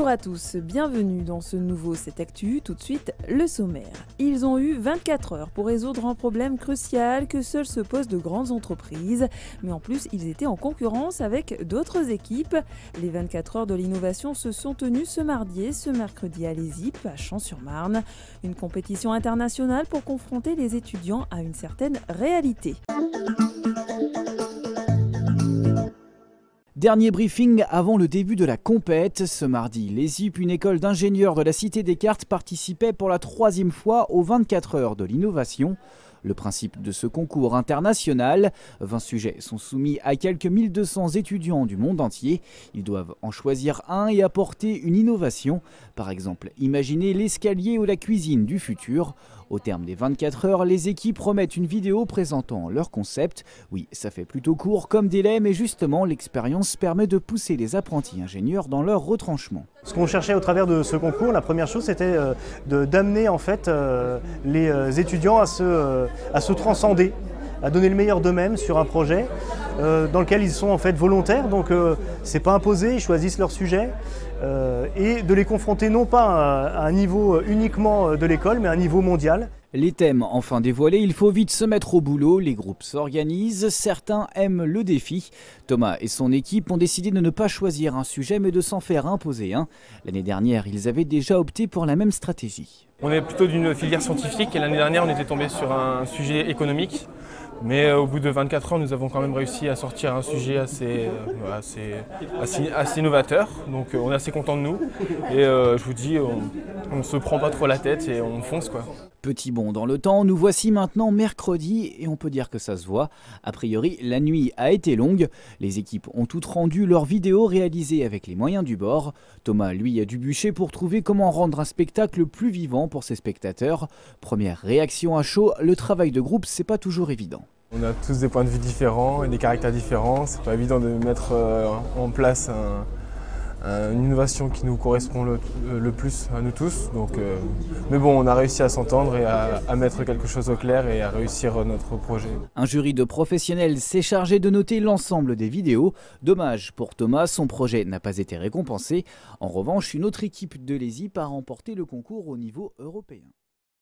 Bonjour à tous, bienvenue dans ce nouveau C'est Actu. Tout de suite, le sommaire. Ils ont eu 24 heures pour résoudre un problème crucial que seuls se posent de grandes entreprises. Mais en plus, ils étaient en concurrence avec d'autres équipes. Les 24 heures de l'innovation se sont tenues ce mardi et ce mercredi à l'ESIP, à Champs-sur-Marne. Une compétition internationale pour confronter les étudiants à une certaine réalité. Dernier briefing avant le début de la compète. Ce mardi, l'ESIP, une école d'ingénieurs de la Cité des Cartes, participait pour la 3e fois aux 24 heures de l'innovation. Le principe de ce concours international, 20 sujets sont soumis à quelques 1200 étudiants du monde entier. Ils doivent en choisir un et apporter une innovation. Par exemple, imaginer l'escalier ou la cuisine du futur. Au terme des 24 heures, les équipes remettent une vidéo présentant leur concept. Oui, ça fait plutôt court comme délai, mais justement, l'expérience permet de pousser les apprentis ingénieurs dans leur retranchement. Ce qu'on cherchait au travers de ce concours, la première chose, c'était d'amener en fait les étudiants à se transcender, à donner le meilleur d'eux-mêmes sur un projet dans lequel ils sont en fait volontaires. Donc c'est pas imposé, ils choisissent leur sujet et de les confronter non pas à un niveau uniquement de l'école, mais à un niveau mondial. Les thèmes enfin dévoilés, il faut vite se mettre au boulot, les groupes s'organisent, certains aiment le défi. Thomas et son équipe ont décidé de ne pas choisir un sujet mais de s'en faire imposer un. L'année dernière, ils avaient déjà opté pour la même stratégie. On est plutôt d'une filière scientifique et l'année dernière on était tombé sur un sujet économique. Mais au bout de 24 heures, nous avons quand même réussi à sortir un sujet assez novateur. Donc on est assez content de nous. Et je vous dis, on ne se prend pas trop la tête et on fonce quoi. Petit bond dans le temps, nous voici maintenant mercredi et on peut dire que ça se voit. A priori, la nuit a été longue. Les équipes ont toutes rendu leurs vidéos réalisées avec les moyens du bord. Thomas, lui, a dû bûcher pour trouver comment rendre un spectacle plus vivant pour ses spectateurs. Première réaction à chaud, le travail de groupe, c'est pas toujours évident. On a tous des points de vue différents et des caractères différents. C'est pas évident de mettre en place une innovation qui nous correspond le plus à nous tous. Donc, mais bon, on a réussi à s'entendre et à mettre quelque chose au clair et à réussir notre projet. Un jury de professionnels s'est chargé de noter l'ensemble des vidéos. Dommage pour Thomas, son projet n'a pas été récompensé. En revanche, une autre équipe de l'ESIP a remporté le concours au niveau européen.